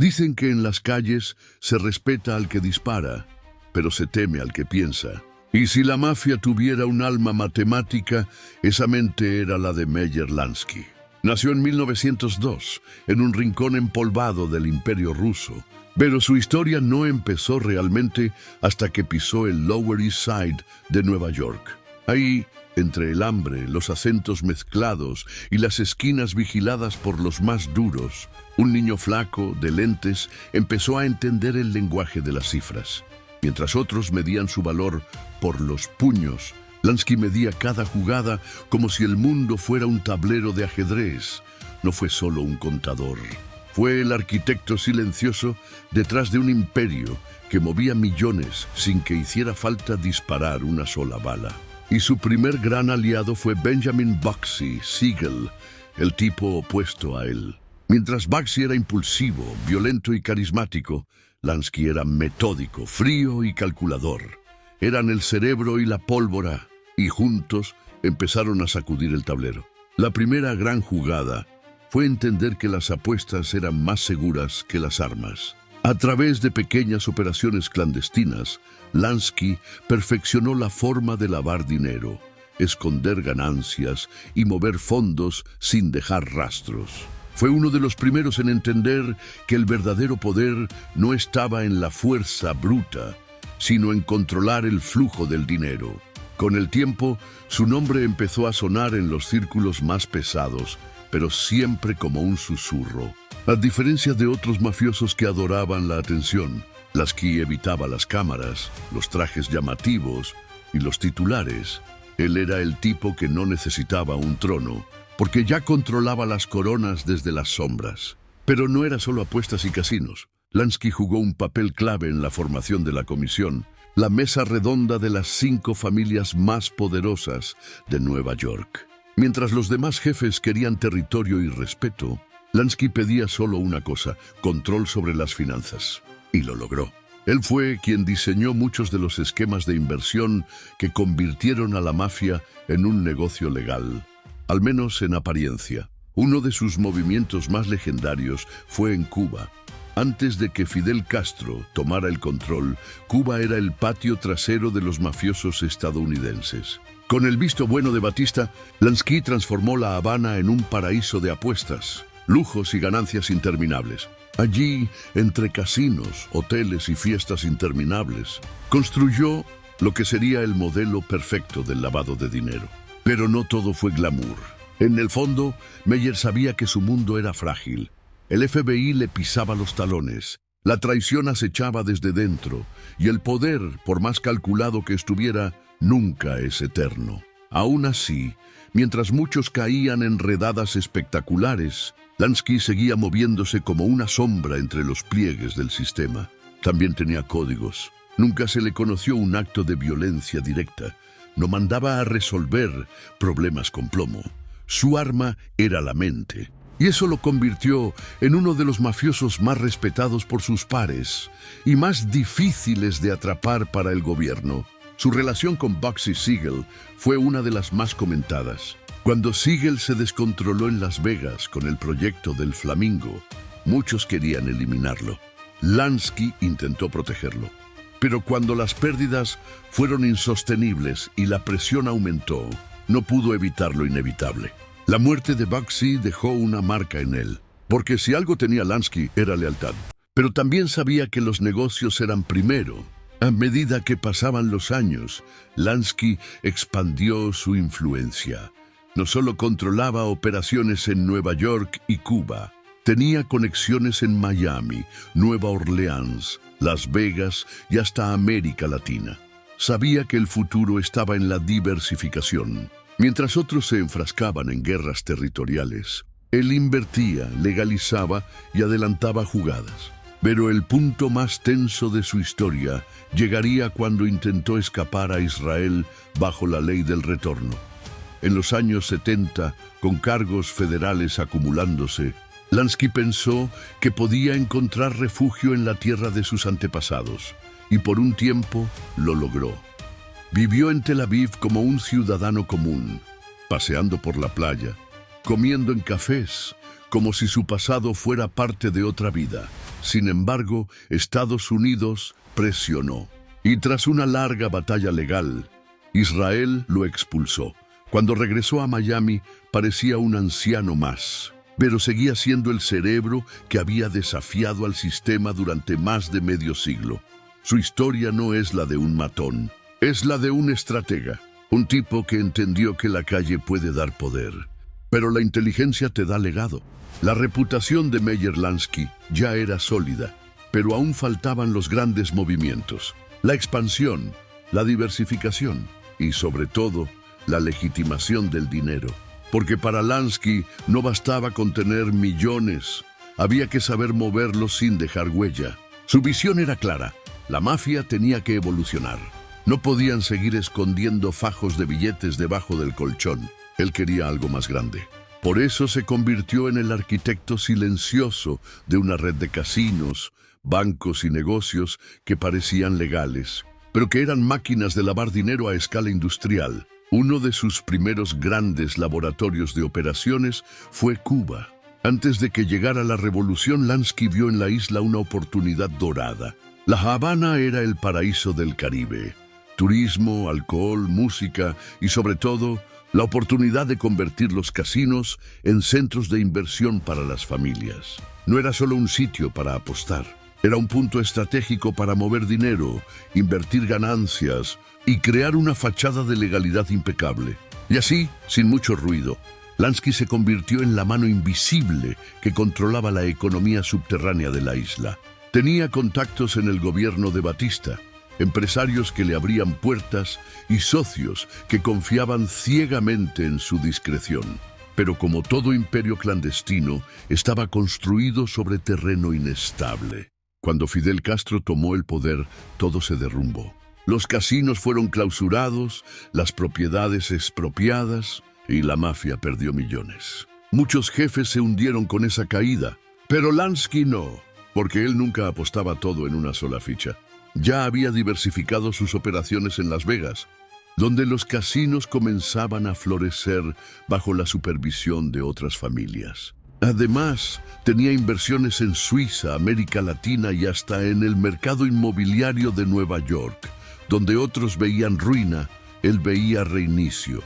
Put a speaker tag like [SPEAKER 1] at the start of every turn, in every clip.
[SPEAKER 1] Dicen que en las calles se respeta al que dispara, pero se teme al que piensa. Y si la mafia tuviera un alma matemática, esa mente era la de Meyer Lansky. Nació en 1902, en un rincón empolvado del Imperio Ruso, pero su historia no empezó realmente hasta que pisó el Lower East Side de Nueva York. Ahí, entre el hambre, los acentos mezclados y las esquinas vigiladas por los más duros, un niño flaco, de lentes, empezó a entender el lenguaje de las cifras. Mientras otros medían su valor por los puños, Lansky medía cada jugada como si el mundo fuera un tablero de ajedrez. No fue solo un contador. Fue el arquitecto silencioso detrás de un imperio que movía millones sin que hiciera falta disparar una sola bala. Y su primer gran aliado fue Benjamin Bugsy Siegel, el tipo opuesto a él. Mientras Bugsy era impulsivo, violento y carismático, Lansky era metódico, frío y calculador. Eran el cerebro y la pólvora, y juntos empezaron a sacudir el tablero. La primera gran jugada fue entender que las apuestas eran más seguras que las armas. A través de pequeñas operaciones clandestinas, Lansky perfeccionó la forma de lavar dinero, esconder ganancias y mover fondos sin dejar rastros. Fue uno de los primeros en entender que el verdadero poder no estaba en la fuerza bruta, sino en controlar el flujo del dinero. Con el tiempo, su nombre empezó a sonar en los círculos más pesados, pero siempre como un susurro. A diferencia de otros mafiosos que adoraban la atención, Lansky evitaba las cámaras, los trajes llamativos y los titulares. Él era el tipo que no necesitaba un trono, porque ya controlaba las coronas desde las sombras. Pero no era solo apuestas y casinos. Lansky jugó un papel clave en la formación de la comisión, la mesa redonda de las 5 familias más poderosas de Nueva York. Mientras los demás jefes querían territorio y respeto, Lansky pedía solo una cosa: control sobre las finanzas. Y lo logró. Él fue quien diseñó muchos de los esquemas de inversión que convirtieron a la mafia en un negocio legal, al menos en apariencia. Uno de sus movimientos más legendarios fue en Cuba. Antes de que Fidel Castro tomara el control, Cuba era el patio trasero de los mafiosos estadounidenses. Con el visto bueno de Batista, Lansky transformó La Habana en un paraíso de apuestas, lujos y ganancias interminables. Allí, entre casinos, hoteles y fiestas interminables, construyó lo que sería el modelo perfecto del lavado de dinero. Pero no todo fue glamour. En el fondo, Meyer sabía que su mundo era frágil. El FBI le pisaba los talones, la traición acechaba desde dentro, y el poder, por más calculado que estuviera, nunca es eterno. Aún así, mientras muchos caían en redadas espectaculares, Lansky seguía moviéndose como una sombra entre los pliegues del sistema. También tenía códigos. Nunca se le conoció un acto de violencia directa. No mandaba a resolver problemas con plomo. Su arma era la mente. Y eso lo convirtió en uno de los mafiosos más respetados por sus pares y más difíciles de atrapar para el gobierno. Su relación con Bugsy Siegel fue una de las más comentadas. Cuando Siegel se descontroló en Las Vegas con el proyecto del Flamingo, muchos querían eliminarlo. Lansky intentó protegerlo. Pero cuando las pérdidas fueron insostenibles y la presión aumentó, no pudo evitar lo inevitable. La muerte de Bugsy dejó una marca en él, porque si algo tenía Lansky era lealtad. Pero también sabía que los negocios eran primero. A medida que pasaban los años, Lansky expandió su influencia. No solo controlaba operaciones en Nueva York y Cuba, tenía conexiones en Miami, Nueva Orleans, Las Vegas y hasta América Latina. Sabía que el futuro estaba en la diversificación. Mientras otros se enfrascaban en guerras territoriales, él invertía, legalizaba y adelantaba jugadas. Pero el punto más tenso de su historia llegaría cuando intentó escapar a Israel bajo la ley del retorno. En los años 70, con cargos federales acumulándose, Lansky pensó que podía encontrar refugio en la tierra de sus antepasados, y por un tiempo lo logró. Vivió en Tel Aviv como un ciudadano común, paseando por la playa, comiendo en cafés, como si su pasado fuera parte de otra vida. Sin embargo, Estados Unidos presionó. Y tras una larga batalla legal, Israel lo expulsó. Cuando regresó a Miami, parecía un anciano más, pero seguía siendo el cerebro que había desafiado al sistema durante más de medio siglo. Su historia no es la de un matón, es la de un estratega, un tipo que entendió que la calle puede dar poder. Pero la inteligencia te da legado. La reputación de Meyer Lansky ya era sólida, pero aún faltaban los grandes movimientos, la expansión, la diversificación y, sobre todo, la legitimación del dinero. Porque para Lansky no bastaba con tener millones, había que saber moverlos sin dejar huella. Su visión era clara, la mafia tenía que evolucionar. No podían seguir escondiendo fajos de billetes debajo del colchón. Él quería algo más grande. Por eso se convirtió en el arquitecto silencioso de una red de casinos, bancos y negocios que parecían legales, pero que eran máquinas de lavar dinero a escala industrial. Uno de sus primeros grandes laboratorios de operaciones fue Cuba. Antes de que llegara la revolución, Lansky vio en la isla una oportunidad dorada. La Habana era el paraíso del Caribe. Turismo, alcohol, música y, sobre todo, la oportunidad de convertir los casinos en centros de inversión para las familias. No era solo un sitio para apostar, era un punto estratégico para mover dinero, invertir ganancias y crear una fachada de legalidad impecable. Y así, sin mucho ruido, Lansky se convirtió en la mano invisible que controlaba la economía subterránea de la isla. Tenía contactos en el gobierno de Batista, empresarios que le abrían puertas y socios que confiaban ciegamente en su discreción. Pero como todo imperio clandestino, estaba construido sobre terreno inestable. Cuando Fidel Castro tomó el poder, todo se derrumbó. Los casinos fueron clausurados, las propiedades expropiadas y la mafia perdió millones. Muchos jefes se hundieron con esa caída, pero Lansky no, porque él nunca apostaba todo en una sola ficha. Ya había diversificado sus operaciones en Las Vegas, donde los casinos comenzaban a florecer bajo la supervisión de otras familias. Además, tenía inversiones en Suiza, América Latina y hasta en el mercado inmobiliario de Nueva York, donde otros veían ruina, él veía reinicio.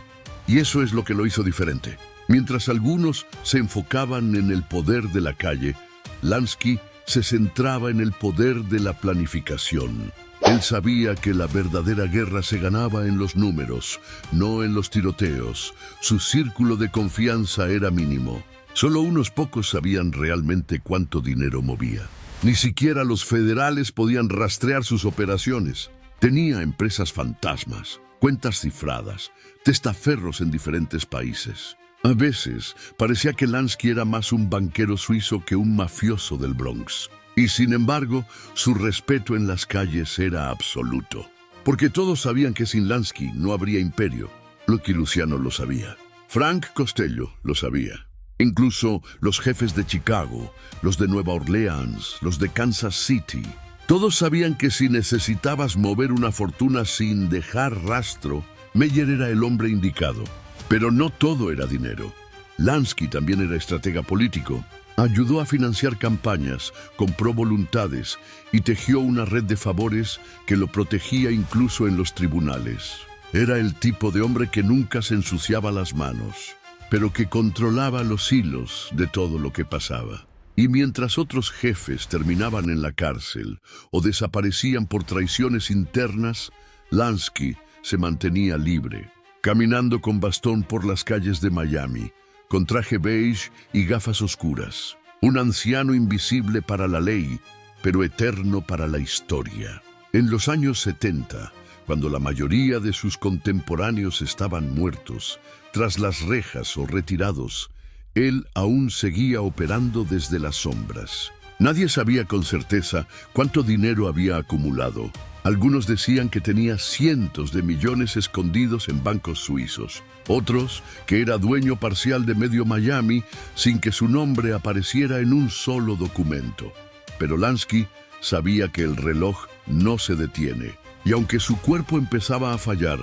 [SPEAKER 1] Y eso es lo que lo hizo diferente. Mientras algunos se enfocaban en el poder de la calle, Lansky se centraba en el poder de la planificación. Él sabía que la verdadera guerra se ganaba en los números, no en los tiroteos. Su círculo de confianza era mínimo. Solo unos pocos sabían realmente cuánto dinero movía. Ni siquiera los federales podían rastrear sus operaciones. Tenía empresas fantasmas, cuentas cifradas, testaferros en diferentes países. A veces parecía que Lansky era más un banquero suizo que un mafioso del Bronx. Y sin embargo, su respeto en las calles era absoluto. Porque todos sabían que sin Lansky no habría imperio. Lucky Luciano lo sabía. Frank Costello lo sabía. Incluso los jefes de Chicago, los de Nueva Orleans, los de Kansas City. Todos sabían que si necesitabas mover una fortuna sin dejar rastro, Meyer era el hombre indicado. Pero no todo era dinero. Lansky también era estratega político. Ayudó a financiar campañas, compró voluntades y tejió una red de favores que lo protegía incluso en los tribunales. Era el tipo de hombre que nunca se ensuciaba las manos, pero que controlaba los hilos de todo lo que pasaba. Y mientras otros jefes terminaban en la cárcel o desaparecían por traiciones internas, Lansky se mantenía libre, caminando con bastón por las calles de Miami, con traje beige y gafas oscuras. Un anciano invisible para la ley, pero eterno para la historia. En los años 70, cuando la mayoría de sus contemporáneos estaban muertos, tras las rejas o retirados, él aún seguía operando desde las sombras. Nadie sabía con certeza cuánto dinero había acumulado. Algunos decían que tenía cientos de millones escondidos en bancos suizos. Otros, que era dueño parcial de medio Miami sin que su nombre apareciera en un solo documento. Pero Lansky sabía que el reloj no se detiene. Y aunque su cuerpo empezaba a fallar,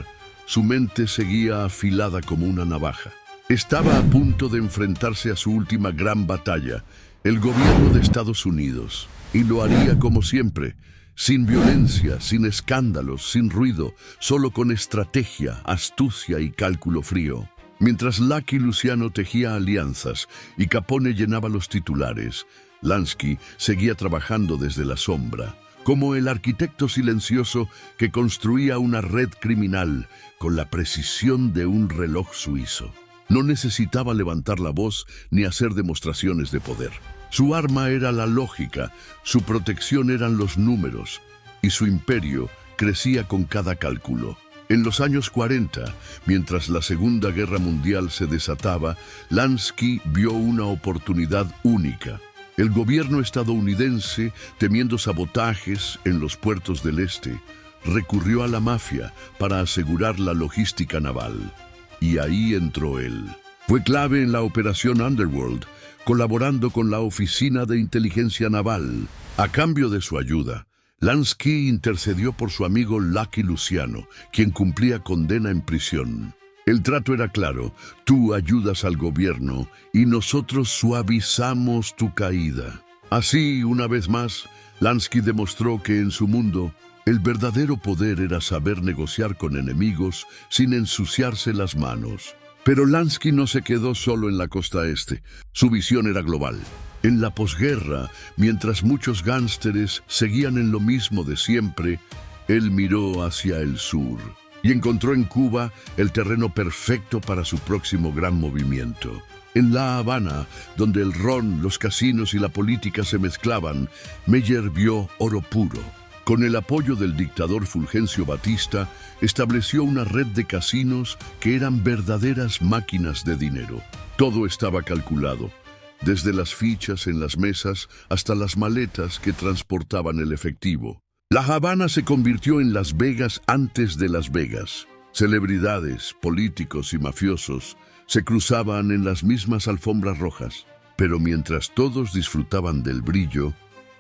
[SPEAKER 1] su mente seguía afilada como una navaja. Estaba a punto de enfrentarse a su última gran batalla, el gobierno de Estados Unidos, y lo haría como siempre, sin violencia, sin escándalos, sin ruido, solo con estrategia, astucia y cálculo frío. Mientras Lucky Luciano tejía alianzas y Capone llenaba los titulares, Lansky seguía trabajando desde la sombra, como el arquitecto silencioso que construía una red criminal con la precisión de un reloj suizo. No necesitaba levantar la voz ni hacer demostraciones de poder. Su arma era la lógica, su protección eran los números, y su imperio crecía con cada cálculo. En los años 40, mientras la Segunda Guerra Mundial se desataba, Lansky vio una oportunidad única. El gobierno estadounidense, temiendo sabotajes en los puertos del este, recurrió a la mafia para asegurar la logística naval. Y ahí entró él. Fue clave en la Operación Underworld, colaborando con la Oficina de Inteligencia Naval. A cambio de su ayuda, Lansky intercedió por su amigo Lucky Luciano, quien cumplía condena en prisión. El trato era claro: tú ayudas al gobierno y nosotros suavizamos tu caída. Así, una vez más, Lansky demostró que en su mundo, el verdadero poder era saber negociar con enemigos sin ensuciarse las manos. Pero Lansky no se quedó solo en la costa este. Su visión era global. En la posguerra, mientras muchos gánsteres seguían en lo mismo de siempre, él miró hacia el sur y encontró en Cuba el terreno perfecto para su próximo gran movimiento. En La Habana, donde el ron, los casinos y la política se mezclaban, Meyer vio oro puro. Con el apoyo del dictador Fulgencio Batista, estableció una red de casinos que eran verdaderas máquinas de dinero. Todo estaba calculado, desde las fichas en las mesas hasta las maletas que transportaban el efectivo. La Habana se convirtió en Las Vegas antes de Las Vegas. Celebridades, políticos y mafiosos se cruzaban en las mismas alfombras rojas. Pero mientras todos disfrutaban del brillo,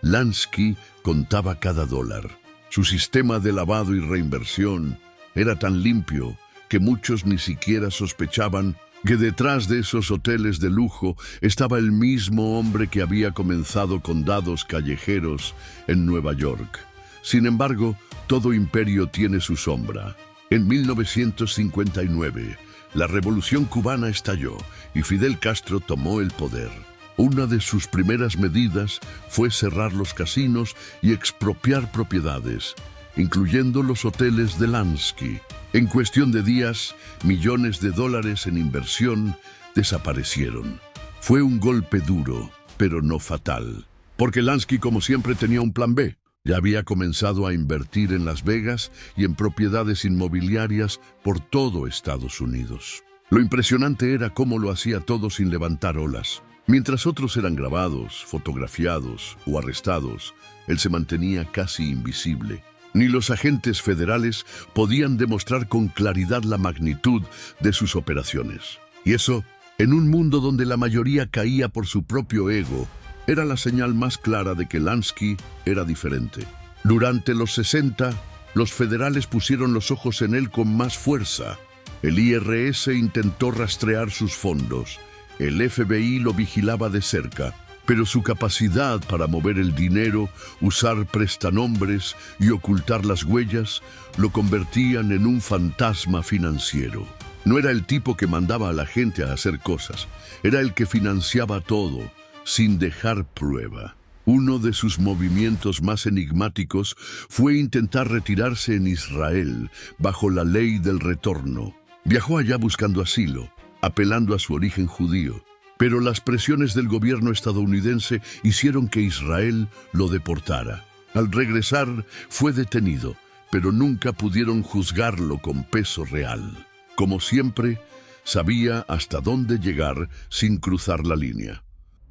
[SPEAKER 1] Lansky contaba cada dólar. Su sistema de lavado y reinversión era tan limpio que muchos ni siquiera sospechaban que detrás de esos hoteles de lujo estaba el mismo hombre que había comenzado con dados callejeros en Nueva York. Sin embargo, todo imperio tiene su sombra. En 1959, la Revolución Cubana estalló y Fidel Castro tomó el poder. Una de sus primeras medidas fue cerrar los casinos y expropiar propiedades, incluyendo los hoteles de Lansky. En cuestión de días, millones de dólares en inversión desaparecieron. Fue un golpe duro, pero no fatal, porque Lansky, como siempre, tenía un plan B. Ya había comenzado a invertir en Las Vegas y en propiedades inmobiliarias por todo Estados Unidos. Lo impresionante era cómo lo hacía todo sin levantar olas. Mientras otros eran grabados, fotografiados o arrestados, él se mantenía casi invisible. Ni los agentes federales podían demostrar con claridad la magnitud de sus operaciones. Y eso, en un mundo donde la mayoría caía por su propio ego, era la señal más clara de que Lansky era diferente. Durante los 60, los federales pusieron los ojos en él con más fuerza. El IRS intentó rastrear sus fondos. El FBI lo vigilaba de cerca, pero su capacidad para mover el dinero, usar prestanombres y ocultar las huellas lo convertían en un fantasma financiero. No era el tipo que mandaba a la gente a hacer cosas, era el que financiaba todo, sin dejar prueba. Uno de sus movimientos más enigmáticos fue intentar retirarse en Israel bajo la ley del retorno. Viajó allá buscando asilo, apelando a su origen judío, pero las presiones del gobierno estadounidense hicieron que Israel lo deportara. Al regresar, fue detenido, pero nunca pudieron juzgarlo con peso real. Como siempre, sabía hasta dónde llegar sin cruzar la línea.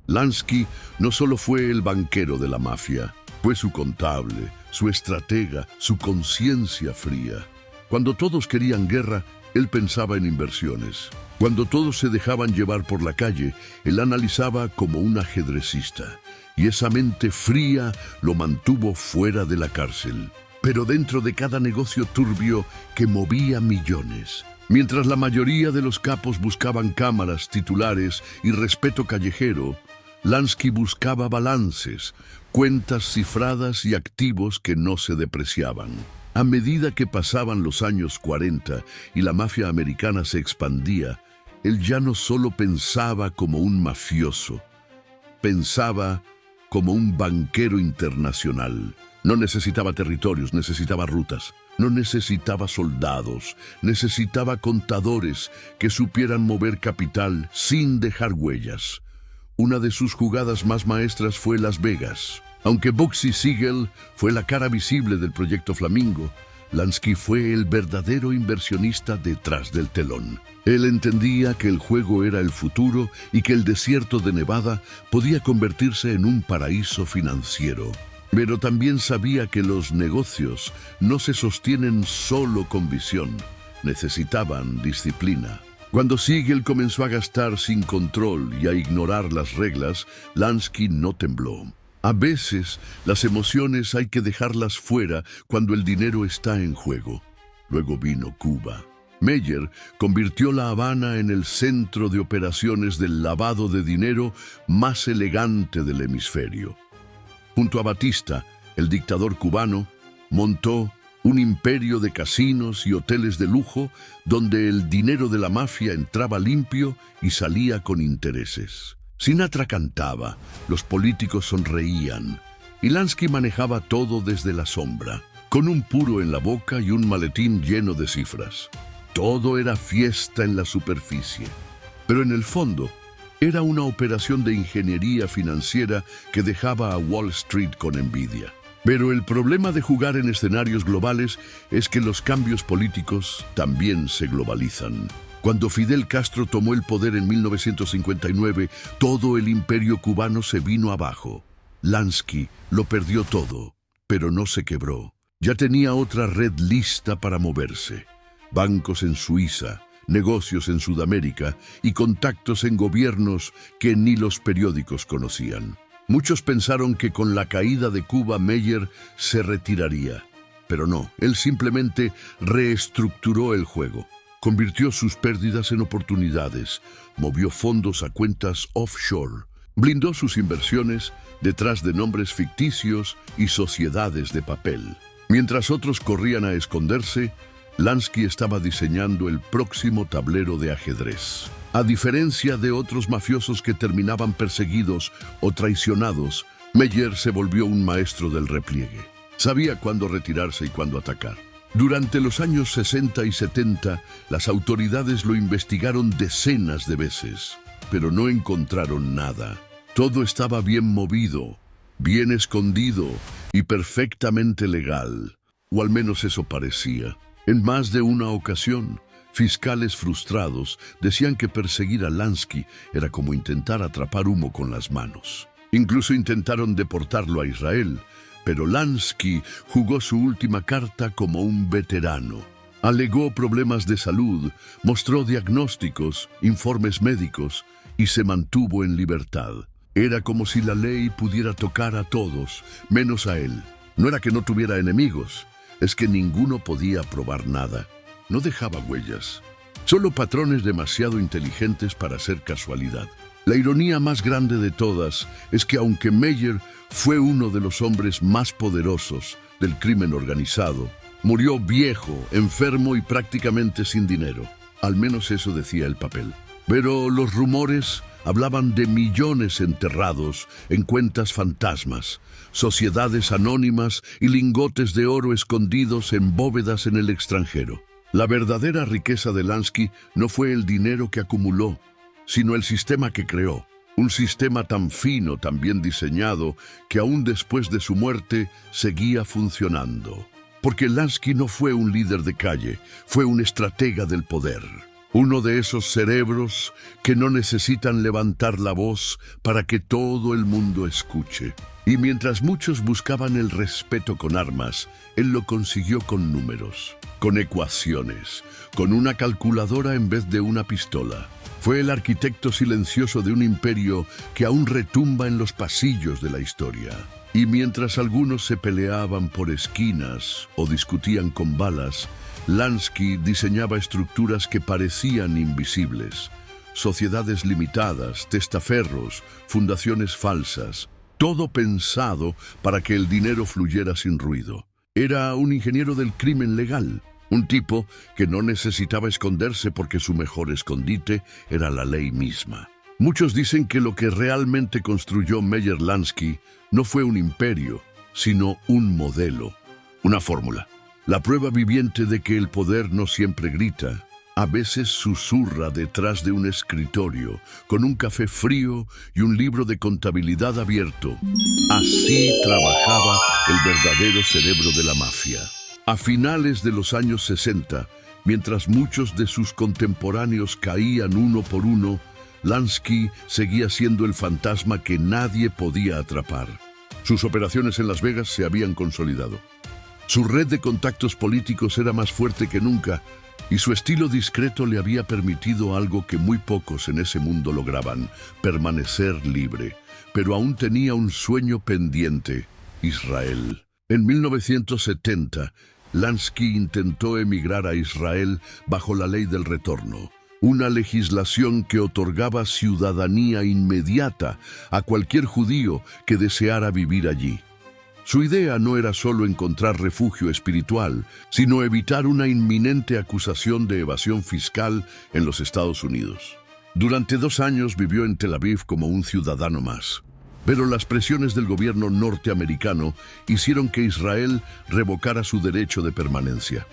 [SPEAKER 1] Lansky no solo fue el banquero de la mafia, fue su contable, su estratega, su conciencia fría. Cuando todos querían guerra, él pensaba en inversiones. Cuando todos se dejaban llevar por la calle, él analizaba como un ajedrecista. Y esa mente fría lo mantuvo fuera de la cárcel. Pero dentro de cada negocio turbio que movía millones, Mientras la mayoría de los capos buscaban cámaras, titulares y respeto callejero, Lansky buscaba balances, cuentas cifradas y activos que no se depreciaban. A medida que pasaban los años 40 y la mafia americana se expandía, él ya no solo pensaba como un mafioso, pensaba como un banquero internacional. No necesitaba territorios, necesitaba rutas. No necesitaba soldados, necesitaba contadores que supieran mover capital sin dejar huellas. Una de sus jugadas más maestras fue Las Vegas. Aunque Bugsy Siegel fue la cara visible del proyecto Flamingo, Lansky fue el verdadero inversionista detrás del telón. Él entendía que el juego era el futuro y que el desierto de Nevada podía convertirse en un paraíso financiero. Pero también sabía que los negocios no se sostienen solo con visión, necesitaban disciplina. Cuando Siegel comenzó a gastar sin control y a ignorar las reglas, Lansky no tembló. A veces, las emociones hay que dejarlas fuera cuando el dinero está en juego. Luego vino Cuba. Meyer convirtió La Habana en el centro de operaciones del lavado de dinero más elegante del hemisferio. Junto a Batista, el dictador cubano, montó un imperio de casinos y hoteles de lujo donde el dinero de la mafia entraba limpio y salía con intereses. Sinatra cantaba, los políticos sonreían y Lansky manejaba todo desde la sombra, con un puro en la boca y un maletín lleno de cifras. Todo era fiesta en la superficie, pero en el fondo era una operación de ingeniería financiera que dejaba a Wall Street con envidia. Pero el problema de jugar en escenarios globales es que los cambios políticos también se globalizan. Cuando Fidel Castro tomó el poder en 1959, todo el imperio cubano se vino abajo. Lansky lo perdió todo, pero no se quebró. Ya tenía otra red lista para moverse. Bancos en Suiza, negocios en Sudamérica y contactos en gobiernos que ni los periódicos conocían. Muchos pensaron que con la caída de Cuba Meyer se retiraría, pero no, él simplemente reestructuró el juego. Convirtió sus pérdidas en oportunidades, movió fondos a cuentas offshore, blindó sus inversiones detrás de nombres ficticios y sociedades de papel. Mientras otros corrían a esconderse, Lansky estaba diseñando el próximo tablero de ajedrez. A diferencia de otros mafiosos que terminaban perseguidos o traicionados, Meyer se volvió un maestro del repliegue. Sabía cuándo retirarse y cuándo atacar. Durante los años 60 y 70, las autoridades lo investigaron decenas de veces, pero no encontraron nada. Todo estaba bien movido, bien escondido y perfectamente legal, o al menos eso parecía. En más de una ocasión, fiscales frustrados decían que perseguir a Lansky era como intentar atrapar humo con las manos. Incluso intentaron deportarlo a Israel, pero Lansky jugó su última carta como un veterano. Alegó problemas de salud, mostró diagnósticos, informes médicos y se mantuvo en libertad. Era como si la ley pudiera tocar a todos, menos a él. No era que no tuviera enemigos, es que ninguno podía probar nada. No dejaba huellas, solo patrones demasiado inteligentes para ser casualidad. La ironía más grande de todas es que aunque Meyer fue uno de los hombres más poderosos del crimen organizado, murió viejo, enfermo y prácticamente sin dinero. Al menos eso decía el papel. Pero los rumores hablaban de millones enterrados en cuentas fantasmas, sociedades anónimas y lingotes de oro escondidos en bóvedas en el extranjero. La verdadera riqueza de Lansky no fue el dinero que acumuló, sino el sistema que creó. Un sistema tan fino, tan bien diseñado, que aún después de su muerte seguía funcionando. Porque Lansky no fue un líder de calle, fue un estratega del poder. Uno de esos cerebros que no necesitan levantar la voz para que todo el mundo escuche. Y mientras muchos buscaban el respeto con armas, él lo consiguió con números, con ecuaciones, con una calculadora en vez de una pistola. Fue el arquitecto silencioso de un imperio que aún retumba en los pasillos de la historia. Y mientras algunos se peleaban por esquinas o discutían con balas, Lansky diseñaba estructuras que parecían invisibles. Sociedades limitadas, testaferros, fundaciones falsas. Todo pensado para que el dinero fluyera sin ruido. Era un ingeniero del crimen legal. Un tipo que no necesitaba esconderse porque su mejor escondite era la ley misma. Muchos dicen que lo que realmente construyó Meyer Lansky no fue un imperio, sino un modelo, una fórmula. La prueba viviente de que el poder no siempre grita, a veces susurra detrás de un escritorio, con un café frío y un libro de contabilidad abierto. Así trabajaba el verdadero cerebro de la mafia. A finales de los años 60, mientras muchos de sus contemporáneos caían uno por uno, Lansky seguía siendo el fantasma que nadie podía atrapar. Sus operaciones en Las Vegas se habían consolidado. Su red de contactos políticos era más fuerte que nunca y su estilo discreto le había permitido algo que muy pocos en ese mundo lograban, permanecer libre. Pero aún tenía un sueño pendiente: Israel. En 1970, Lansky intentó emigrar a Israel bajo la ley del retorno, una legislación que otorgaba ciudadanía inmediata a cualquier judío que deseara vivir allí. Su idea no era solo encontrar refugio espiritual, sino evitar una inminente acusación de evasión fiscal en los Estados Unidos. Durante 2 años vivió en Tel Aviv como un ciudadano más. Pero las presiones del gobierno norteamericano hicieron que Israel revocara su derecho de permanencia.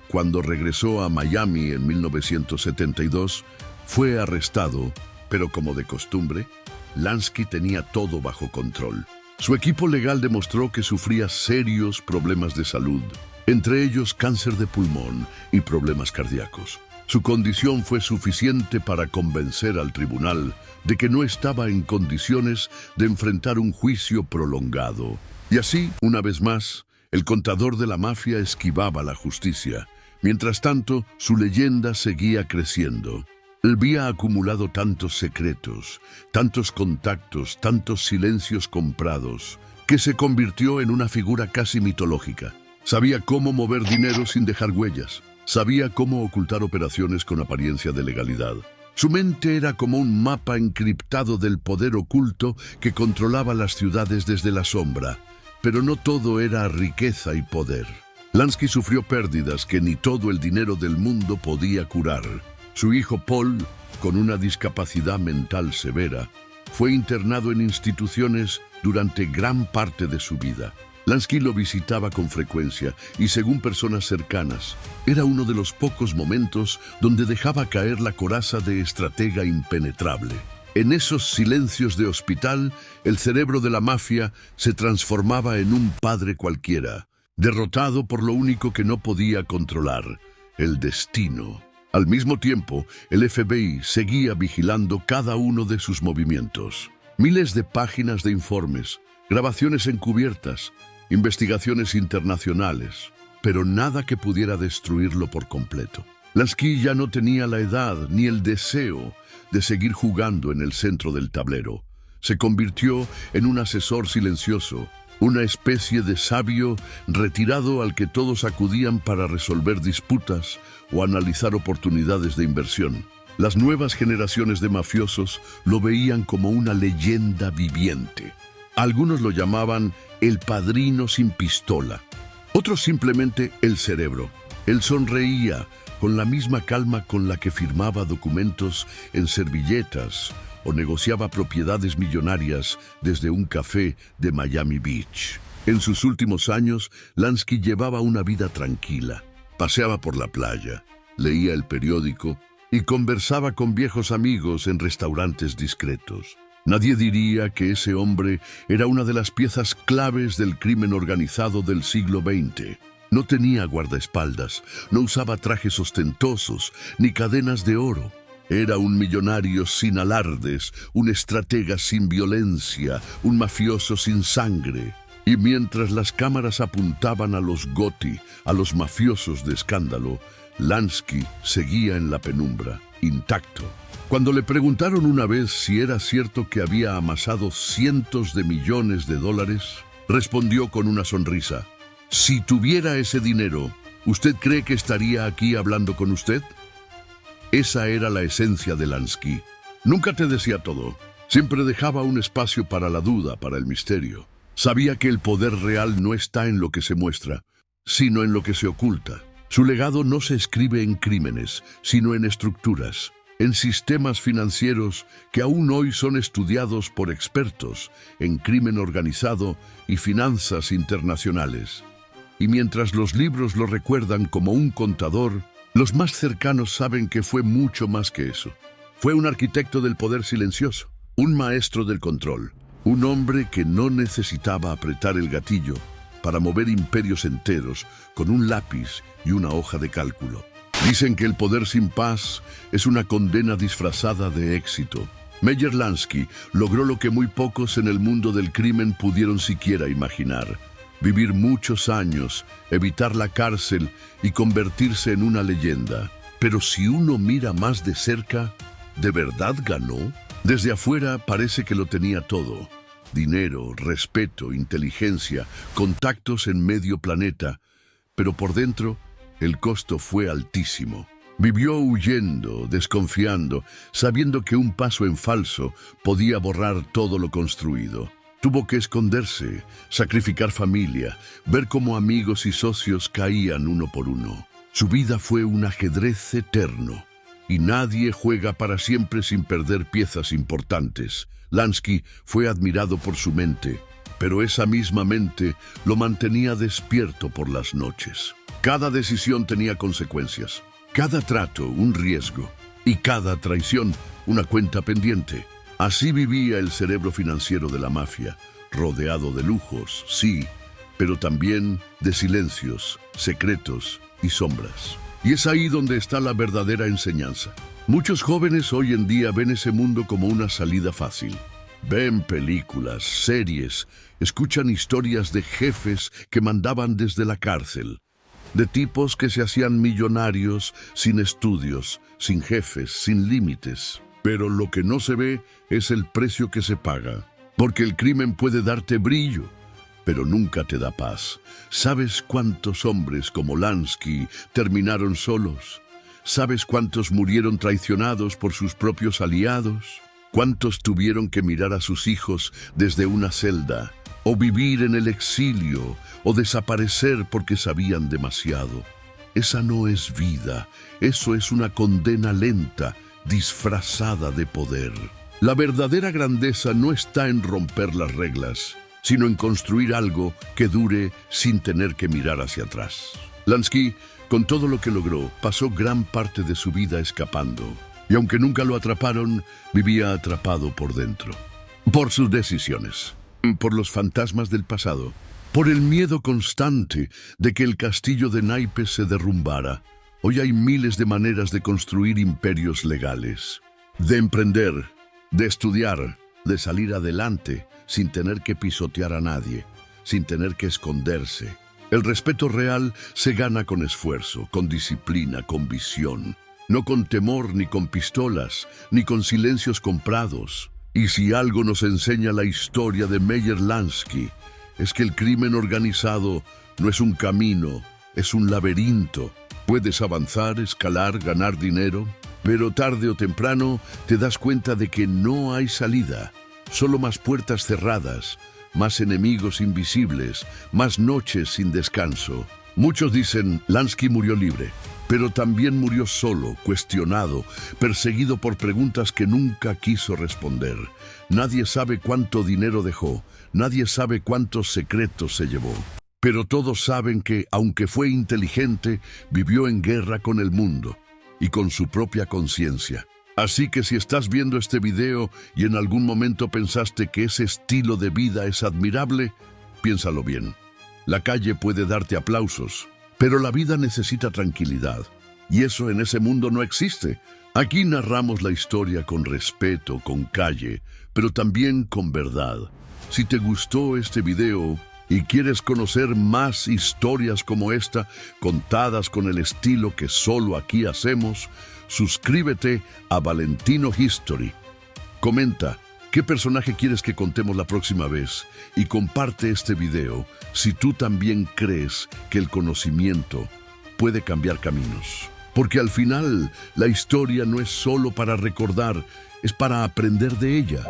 [SPEAKER 1] Cuando regresó a Miami en 1972, fue arrestado, pero como de costumbre, Lansky tenía todo bajo control. Su equipo legal demostró que sufría serios problemas de salud, entre ellos cáncer de pulmón y problemas cardíacos. Su condición fue suficiente para convencer al tribunal de que no estaba en condiciones de enfrentar un juicio prolongado. Y así, una vez más, el contador de la mafia esquivaba la justicia. Mientras tanto, su leyenda seguía creciendo. Había acumulado tantos secretos, tantos contactos, tantos silencios comprados, que se convirtió en una figura casi mitológica. Sabía cómo mover dinero sin dejar huellas. Sabía cómo ocultar operaciones con apariencia de legalidad. Su mente era como un mapa encriptado del poder oculto que controlaba las ciudades desde la sombra. Pero no todo era riqueza y poder. Lansky sufrió pérdidas que ni todo el dinero del mundo podía curar. Su hijo Paul, con una discapacidad mental severa, fue internado en instituciones durante gran parte de su vida. Lansky lo visitaba con frecuencia y, según personas cercanas, era uno de los pocos momentos donde dejaba caer la coraza de estratega impenetrable. En esos silencios de hospital, el cerebro de la mafia se transformaba en un padre cualquiera, derrotado por lo único que no podía controlar: el destino. Al mismo tiempo, el FBI seguía vigilando cada uno de sus movimientos. Miles de páginas de informes, grabaciones encubiertas, investigaciones internacionales, pero nada que pudiera destruirlo por completo. Lansky ya no tenía la edad ni el deseo de seguir jugando en el centro del tablero. Se convirtió en un asesor silencioso, una especie de sabio retirado al que todos acudían para resolver disputas o analizar oportunidades de inversión. Las nuevas generaciones de mafiosos lo veían como una leyenda viviente. Algunos lo llamaban el padrino sin pistola, otros simplemente el cerebro. Él sonreía con la misma calma con la que firmaba documentos en servilletas o negociaba propiedades millonarias desde un café de Miami Beach. En sus últimos años, Lansky llevaba una vida tranquila. Paseaba por la playa, leía el periódico y conversaba con viejos amigos en restaurantes discretos. Nadie diría que ese hombre era una de las piezas claves del crimen organizado del siglo XX. No tenía guardaespaldas, no usaba trajes ostentosos ni cadenas de oro. Era un millonario sin alardes, un estratega sin violencia, un mafioso sin sangre. Y mientras las cámaras apuntaban a los Gotti, a los mafiosos de escándalo, Lansky seguía en la penumbra, intacto. Cuando le preguntaron una vez si era cierto que había amasado cientos de millones de dólares, respondió con una sonrisa: si tuviera ese dinero, ¿Usted cree que estaría aquí hablando con usted? Esa era la esencia de Lansky. Nunca te decía todo. Siempre dejaba un espacio para la duda, para el misterio. Sabía que el poder real no está en lo que se muestra, sino en lo que se oculta. Su legado no se escribe en crímenes, sino en estructuras, en sistemas financieros que aún hoy son estudiados por expertos en crimen organizado y finanzas internacionales. Y mientras los libros lo recuerdan como un contador, los más cercanos saben que fue mucho más que eso. Fue un arquitecto del poder silencioso, un maestro del control, un hombre que no necesitaba apretar el gatillo para mover imperios enteros con un lápiz y una hoja de cálculo. Dicen que el poder sin paz es una condena disfrazada de éxito. Meyer Lansky logró lo que muy pocos en el mundo del crimen pudieron siquiera imaginar: vivir muchos años, evitar la cárcel y convertirse en una leyenda. Pero si uno mira más de cerca, ¿de verdad ganó? Desde afuera parece que lo tenía todo: dinero, respeto, inteligencia, contactos en medio planeta. Pero por dentro, el costo fue altísimo. Vivió huyendo, desconfiando, sabiendo que un paso en falso podía borrar todo lo construido. Tuvo que esconderse, sacrificar familia, ver cómo amigos y socios caían uno por uno. Su vida fue un ajedrez eterno, y nadie juega para siempre sin perder piezas importantes. Lansky fue admirado por su mente, pero esa misma mente lo mantenía despierto por las noches. Cada decisión tenía consecuencias, cada trato un riesgo, y cada traición una cuenta pendiente. Así vivía el cerebro financiero de la mafia, rodeado de lujos, sí, pero también de silencios, secretos y sombras. Y es ahí donde está la verdadera enseñanza. Muchos jóvenes hoy en día ven ese mundo como una salida fácil. Ven películas, series, escuchan historias de jefes que mandaban desde la cárcel, de tipos que se hacían millonarios sin estudios, sin jefes, sin límites. Pero lo que no se ve es el precio que se paga, porque el crimen puede darte brillo, pero nunca te da paz. ¿Sabes cuántos hombres como Lansky terminaron solos? ¿Sabes cuántos murieron traicionados por sus propios aliados? ¿Cuántos tuvieron que mirar a sus hijos desde una celda, o vivir en el exilio, o desaparecer porque sabían demasiado? Esa no es vida, eso es una condena lenta, disfrazada de poder. La verdadera grandeza no está en romper las reglas, sino en construir algo que dure sin tener que mirar hacia atrás. Lansky, con todo lo que logró, pasó gran parte de su vida escapando, y aunque nunca lo atraparon, vivía atrapado por dentro. Por sus decisiones, por los fantasmas del pasado, por el miedo constante de que el castillo de naipes se derrumbara. Hoy hay miles de maneras de construir imperios legales, de emprender, de estudiar, de salir adelante sin tener que pisotear a nadie, sin tener que esconderse. El respeto real se gana con esfuerzo, con disciplina, con visión, no con temor ni con pistolas, ni con silencios comprados. Y si algo nos enseña la historia de Meyer Lansky, es que el crimen organizado no es un camino, es un laberinto. Puedes avanzar, escalar, ganar dinero, pero tarde o temprano te das cuenta de que no hay salida, solo más puertas cerradas, más enemigos invisibles, más noches sin descanso. Muchos dicen, Lansky murió libre, pero también murió solo, cuestionado, perseguido por preguntas que nunca quiso responder. Nadie sabe cuánto dinero dejó, nadie sabe cuántos secretos se llevó. Pero todos saben que, aunque fue inteligente, vivió en guerra con el mundo y con su propia conciencia. Así que si estás viendo este video y en algún momento pensaste que ese estilo de vida es admirable, piénsalo bien. La calle puede darte aplausos, pero la vida necesita tranquilidad. Y eso en ese mundo no existe. Aquí narramos la historia con respeto, con calle, pero también con verdad. Si te gustó este video y quieres conocer más historias como esta, contadas con el estilo que solo aquí hacemos, suscríbete a Valentino History. Comenta qué personaje quieres que contemos la próxima vez y comparte este video si tú también crees que el conocimiento puede cambiar caminos. Porque al final, la historia no es solo para recordar, es para aprender de ella.